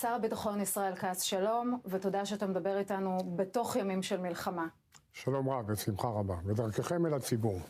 שר הביטחון ישראל כץ, שלום, ותודה שאתה מדבר איתנו בתוך ימים של מלחמה. שלום רב, בשמחה רבה, ודרככם אל הציבור.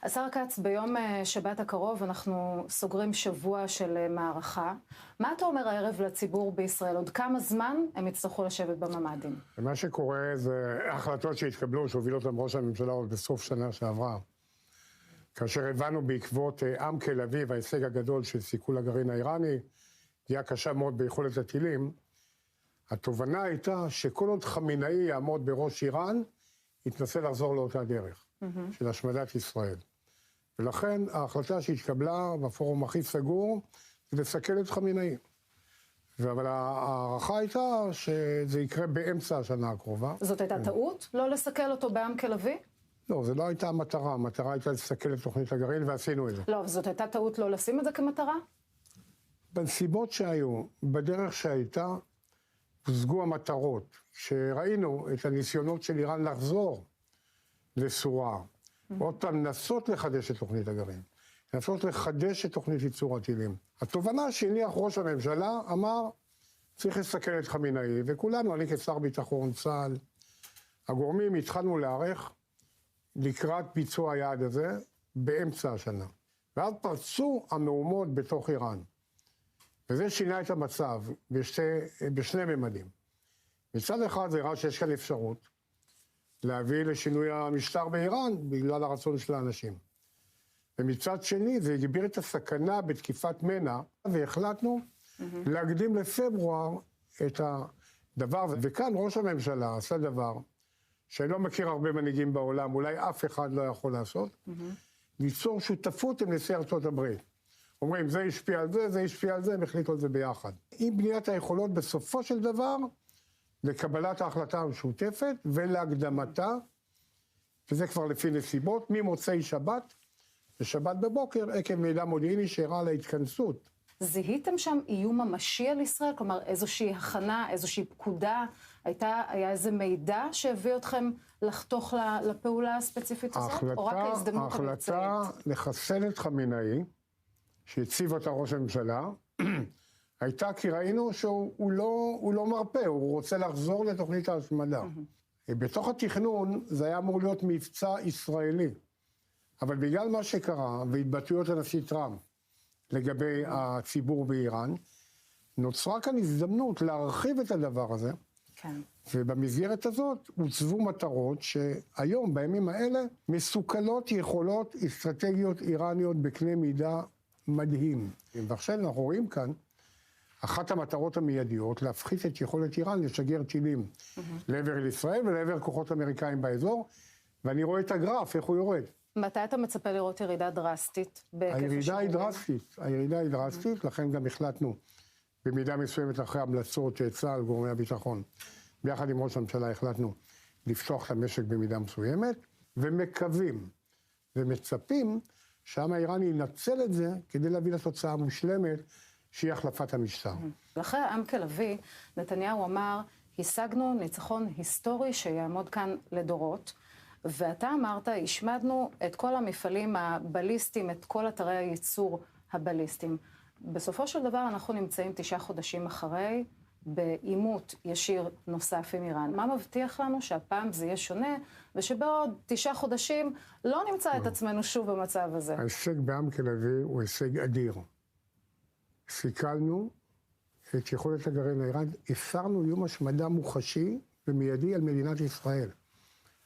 השר כץ, ביום שבת הקרוב אנחנו סוגרים שבוע של מערכה. מה אתה אומר הערב לציבור בישראל? עוד כמה זמן הם יצטרכו לשבת בממ"דים? מה שקורה זה החלטות שהתקבלו, שהובילו אותם ראש הממשלה עוד בסוף שנה שעברה. כאשר הבנו בעקבות עם תל אביב, ההישג הגדול של סיכול הגרעין האיראני, פגיעה קשה מאוד ביכולת הטילים, התובנה הייתה שכל עוד חמינאי יעמוד בראש איראן, יתנסה לחזור לאותה דרך של השמדת ישראל. ולכן ההחלטה שהתקבלה בפורום הכי סגור, זה לסכל את חמינאי. אבל הערכה הייתה שזה יקרה באמצע השנה הקרובה. זאת הייתה טעות? לא לסכל אותו בעם תל אביב? לא, זו לא הייתה המטרה. המטרה הייתה לסכל את תוכנית הגרעין, ועשינו את זה. לא, זאת הייתה טעות לא לשים את זה כמטרה? בנסיבות שהיו, בדרך שהייתה, הושגו המטרות. כשראינו את הניסיונות של איראן לחזור לסורה, עוד פעם נסות לחדש את תוכנית הגרעין, נסות לחדש את תוכנית ייצור הטילים. התובנה שהניח ראש הממשלה אמר, צריך לסכל את חמינאי, וכולנו, אני כשר ביטחון, צה"ל, הגורמים התחלנו להיערך לקראת ביצוע היעד הזה באמצע השנה. ואז פרצו המהומות בתוך איראן. וזה שינה את המצב בשני ממדים. מצד אחד זה ראה שיש כאן אפשרות להביא לשינוי המשטר באיראן בגלל הרצון של האנשים. ומצד שני זה הגביר את הסכנה בתקיפת מנע, והחלטנו להקדים לפברואר את הדבר הזה. וכאן ראש הממשלה עשה דבר שאני לא מכיר הרבה מנהיגים בעולם, אולי אף אחד לא יכול לעשות, ליצור שותפות עם נשיא ארצות הברית. אומרים, זה השפיע על זה, זה השפיע על זה, הם החליטו על זה ביחד. עם בניית היכולות בסופו של דבר, לקבלת ההחלטה המשותפת ולהקדמתה, וזה כבר לפי נסיבות, ממוצאי שבת לשבת בבוקר, עקב מידע מודיעיני שהראה על ההתכנסות. זיהיתם שם איום ממשי על ישראל? כלומר, איזושהי הכנה, איזושהי פקודה, היה איזה מידע שהביא אתכם לחתוך לפעולה הספציפית הזאת? או רק ההזדמנות המבצעית? ההחלטה לחסל את חמינאי, שהציב אותה ראש הממשלה, הייתה כי ראינו שהוא לא מרפא, הוא רוצה לחזור לתוכנית ההשמדה. בתוך התכנון זה היה אמור להיות מבצע ישראלי, אבל בגלל מה שקרה והתבטאויות הנשיא טראמפ לגבי הציבור באיראן, נוצרה כאן הזדמנות להרחיב את הדבר הזה, כן. ובמסגרת הזאת הוצבו מטרות שהיום, בימים האלה, מסוכלות יכולות אסטרטגיות איראניות בקנה מידה מדהים. ועכשיו אנחנו רואים כאן, אחת המטרות המיידיות, להפחית את יכולת איראן לשגר טילים לעבר ישראל ולעבר כוחות אמריקאים באזור, ואני רואה את הגרף, איך הוא יורד. מתי אתה מצפה לראות ירידה דרסטית בהיקף השיעורים? הירידה היא דרסטית, לכן גם החלטנו במידה מסוימת אחרי המלצות צה"ל, גורמי הביטחון, ביחד עם ראש הממשלה החלטנו לפתוח את המשק במידה מסוימת, ומקווים ומצפים שהעם האיראני ינצל את זה כדי להביא לתוצאה מושלמת שהיא החלפת המשטר. אחרי העם תל אביב, נתניהו אמר, השגנו ניצחון היסטורי שיעמוד כאן לדורות, ואתה אמרת, השמדנו את כל המפעלים הבליסטיים, את כל אתרי הייצור הבליסטיים. בסופו של דבר אנחנו נמצאים 9 חודשים אחרי, בעימות ישיר נוסף עם איראן. מה מבטיח לנו שהפעם זה יהיה שונה, ושבעוד 9 חודשים לא נמצא את עצמנו שוב במצב הזה? ההישג בעם תל אביב הוא הישג אדיר. סיכלנו את יכולת הגרעין האיראן, הסרנו איום השמדה מוחשי ומיידי על מדינת ישראל.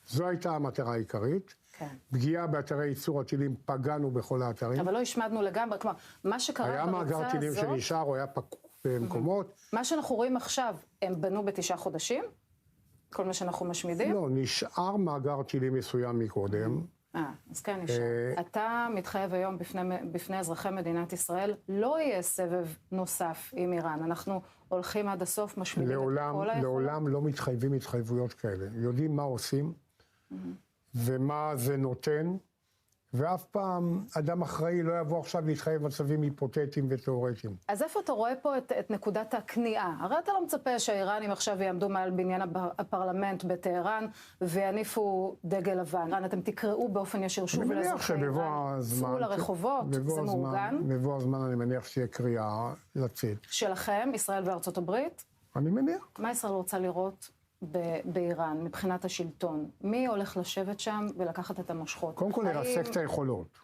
זו הייתה המטרה העיקרית. כן. פגיעה באתרי ייצור הטילים, פגענו בכל האתרים. אבל לא השמדנו לגמרי, כלומר, מה שקרה היה מאגר טילים שנשאר, או היה פקוק במקומות. מה שאנחנו רואים עכשיו, הם בנו ב9 חודשים? כל מה שאנחנו משמידים? לא, נשאר מאגר טילים מסוים מקודם. אז כן נשאר. אתה מתחייב היום בפני אזרחי מדינת ישראל, לא יהיה סבב נוסף עם איראן. אנחנו הולכים עד הסוף, משמידים את כל היכולות. לעולם לא מתחייבים התחייבויות כאלה. יודעים מה עושים, ומה זה נותן, ואף פעם אדם אחראי לא יבוא עכשיו להתחייב מצבים היפותטיים ותיאורטיים. אז איפה אתה רואה פה את נקודת הכניעה? הרי אתה לא מצפה שהאיראנים עכשיו יעמדו מעל בניין הפרלמנט בטהרן ויניפו דגל לבן. אתם תקראו באופן ישיר שוב לאזרחי איראן, צאו לרחובות, זה מאורגן? בבוא הזמן אני מניח שתהיה קריאה לצאת. שלכם, ישראל וארצות הברית? אני מניח. מה ישראל רוצה לראות באיראן, מבחינת השלטון? מי הולך לשבת שם ולקחת את המושכות? קודם כל לרסק את היכולות.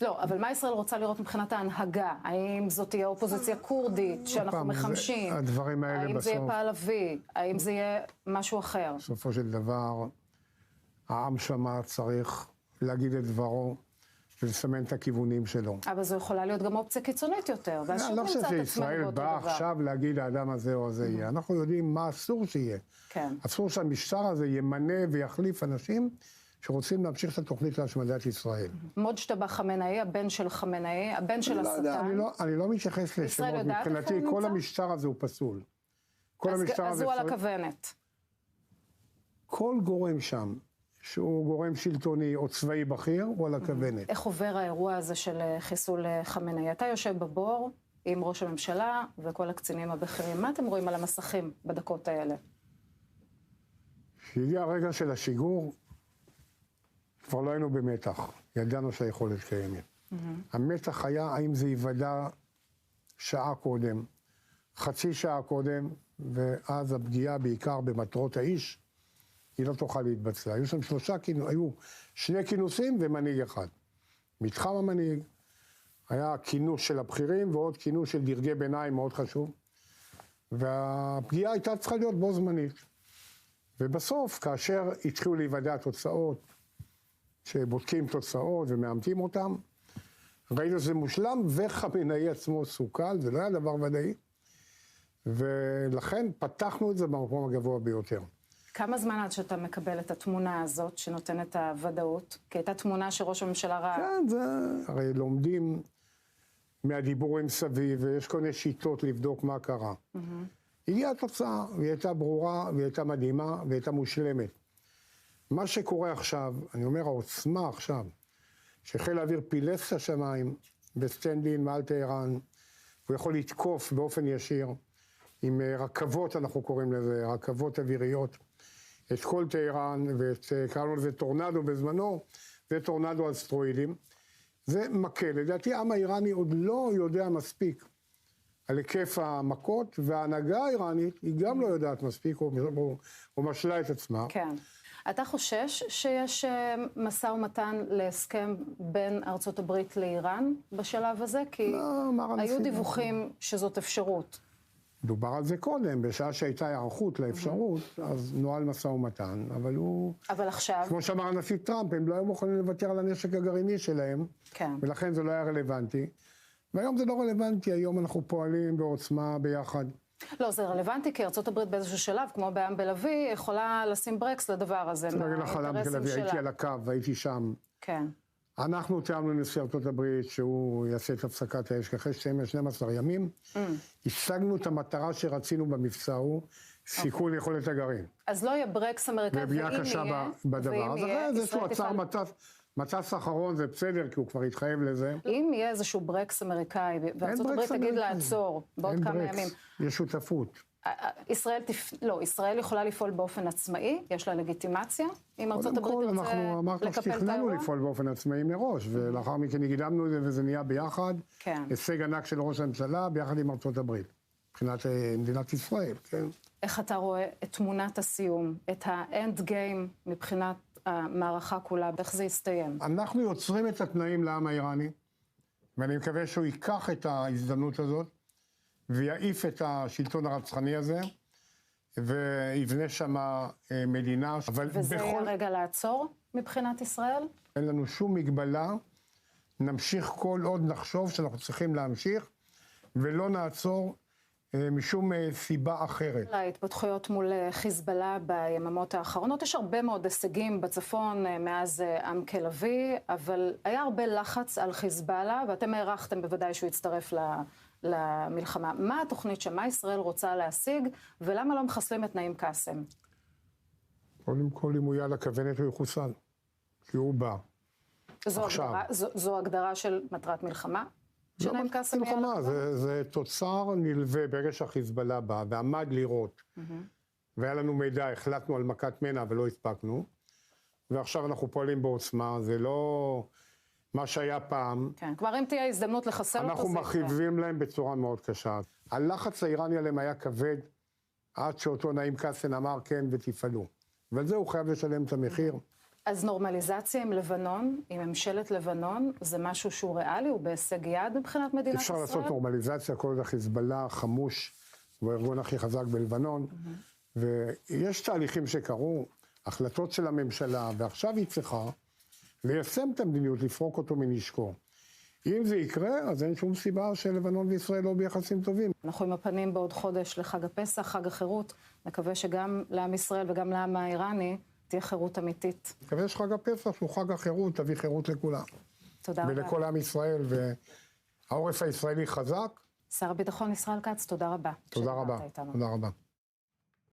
לא, אבל מה ישראל רוצה לראות מבחינת ההנהגה? האם זאת תהיה אופוזיציה קורדית שאנחנו מחמשים? הדברים האלה בסוף... האם זה יהיה פעלבי? האם זה יהיה משהו אחר? בסופו של דבר, העם שמה צריך להגיד את דברו ולסמן את הכיוונים שלו. אבל זו יכולה להיות גם אופציה קיצונית יותר. אני לא חושב שישראל בא עכשיו להגיד האדם הזה או הזה יהיה. אנחנו יודעים מה אסור שיהיה. כן. אסור שהמשטר הזה ימנה ויחליף אנשים שרוצים להמשיך את התוכנית להשמדת ישראל. מוג'טבא חמינאי, הבן של חמינאי, הבן של השטן. אני לא מתייחס לשמות, מבחינתי כל המשטר הזה הוא פסול. אז הוא על הכוונת. כל גורם שם, שהוא גורם שלטוני או צבאי בכיר, הוא על הכוונת. איך עובר האירוע הזה של חיסול חמינאי? אתה יושב בבור עם ראש הממשלה וכל הקצינים הבכירים. מה אתם רואים על המסכים בדקות האלה? כשהגיע הרגע של השיגור, כבר לא היינו במתח. ידענו שהיכולת קיימת. המתח היה האם זה ייוודע שעה קודם, חצי שעה קודם, ואז הפגיעה בעיקר במטרות האיש, היא לא תוכל להתבצע. היו שם היו שני כינוסים ומנהיג אחד. מתחם המנהיג, היה כינוס של הבכירים ועוד כינוס של דרגי ביניים מאוד חשוב, והפגיעה הייתה צריכה להיות בו זמנית. ובסוף, כאשר התחילו להיוודע תוצאות, שבודקים תוצאות ומאמתים אותם, ראינו שזה מושלם, וחמינאי עצמו סוכל, זה לא היה דבר ודאי, ולכן פתחנו את זה במקום הגבוה ביותר. כמה זמן עד שאתה מקבל את התמונה הזאת שנותנת הוודאות? כי הייתה תמונה שראש הממשלה ראה. כן, זה... הרי לומדים מהדיבורים סביב, ויש כל מיני שיטות לבדוק מה קרה. הגיעה התוצאה, והיא הייתה ברורה, והיא הייתה מדהימה, והיא הייתה מושלמת. מה שקורה עכשיו, אני אומר, העוצמה עכשיו, שחיל האוויר פילס את השמיים בסטנדין מעל טהרן, הוא יכול לתקוף באופן ישיר, עם רכבות, אנחנו קוראים לזה, רכבות אוויריות, את כל טהרן, וקראנו לזה טורנדו בזמנו, וטורנדו אסטרואידים. זה מקל. לדעתי, העם האיראני עוד לא יודע מספיק על היקף המכות, וההנהגה האיראנית היא גם לא יודעת מספיק, או משלה את עצמה. כן. אתה חושש שיש משא ומתן להסכם בין ארצות הברית לאיראן בשלב הזה? כי היו דיווחים שזאת אפשרות. דובר על זה קודם, בשעה שהייתה הערכות לאפשרות, אז נועל משא ומתן, אבל הוא... אבל עכשיו... כמו שאמר הנשיא טראמפ, הם לא היו מוכנים לוותר על הנשק הגרעיני שלהם, כן. ולכן זה לא היה רלוונטי. והיום זה לא רלוונטי, היום אנחנו פועלים בעוצמה ביחד. לא, זה רלוונטי, כי ארצות הברית באיזשהו שלב, כמו בעם בלוי, יכולה לשים ברקס לדבר הזה. אני אגיד לך על עם בלוי, הייתי על הקו, הייתי שם. כן. אנחנו תיאמנו לנשיא ארצות הברית שהוא יעשה את הפסקת האש אחרי 12 ימים. השגנו את המטרה שרצינו במבצע הוא, סיכול יכולת הגרעין. אז לא יהיה ברקס אמריקאי, ובנייה קשה בדבר. אז אחרי זה שהוא עצר מטס אחרון, זה בסדר, כי הוא כבר התחייב לזה. אם יהיה איזשהו ברקס אמריקאי, וארצות הברית תגיד לעצור בעוד כמה ימים. יש שותפות. ישראל יכולה לפעול באופן עצמאי, יש לה לגיטימציה, אם ארצות הברית תרצה לקפל את האירוע? אמרנו שתכננו לפעול באופן עצמאי מראש, ולאחר מכן הקדמנו את זה וזה נהיה ביחד, הישג ענק של ראש הממשלה ביחד עם ארצות הברית, מבחינת מדינת ישראל, כן. איך אתה רואה את תמונת הסיום, את האנד גיים מבחינת המערכה כולה, איך זה יסתיים? אנחנו יוצרים את התנאים לעם האיראני, ואני מקווה שהוא ייקח את ההזדמנות הזאת, ויעיף את השלטון הרצחני הזה, ויבנה שם מדינה. וזה יהיה רגע לעצור מבחינת ישראל? אין לנו שום מגבלה, נמשיך כל עוד נחשוב שאנחנו צריכים להמשיך, ולא נעצור משום סיבה אחרת. להתפתחויות מול חיזבאללה ביממות האחרונות, יש הרבה מאוד הישגים בצפון מאז עם כלבי, אבל היה הרבה לחץ על חיזבאללה, ואתם הערכתם בוודאי שהוא יצטרף למלחמה. מה התוכנית שמה ישראל רוצה להשיג, ולמה לא מחסלים את נעים קאסם? קודם כל, אם הוא יהיה על הכוונת הוא יחוסל, כי הוא בא זו הגדרה של מטרת מלחמה? שנעים קאסם מלחמה, זה תוצר נלווה ברגע שהחיזבאללה בא ועמד לראות. והיה לנו מידע, החלטנו על מכת מנע ולא הספקנו. ועכשיו אנחנו פועלים בעוצמה, זה לא מה שהיה פעם. כן, כבר אם תהיה הזדמנות לחסל אותו, אנחנו מרחיבים להם בצורה מאוד קשה. הלחץ האיראני עליהם היה כבד, עד שאותו נעים קאסם אמר כן ותפעלו. ועל זה הוא חייב לשלם את המחיר. אז נורמליזציה עם לבנון, עם ממשלת לבנון, זה משהו שהוא ריאלי, הוא בהישג יד מבחינת מדינת ישראל? אפשר לעשות נורמליזציה, כל עוד החיזבאללה חמוש, הוא הארגון הכי חזק בלבנון, ויש תהליכים שקרו, החלטות של הממשלה, ועכשיו היא צריכה ליישם את המדיניות, לפרוק אותו מנשקו. אם זה יקרה, אז אין שום סיבה שלבנון וישראל לא ביחסים טובים. אנחנו עם הפנים בעוד חודש לחג הפסח, חג החירות, מקווה שגם לעם ישראל וגם לעם האיראני תהיה חירות אמיתית. מקווה שחג הפסח שהוא חג החירות, תביא חירות לכולם. תודה רבה. ולכל עם ישראל, והעורף הישראלי חזק. שר הביטחון ישראל כץ, תודה רבה. תודה רבה. תודה רבה.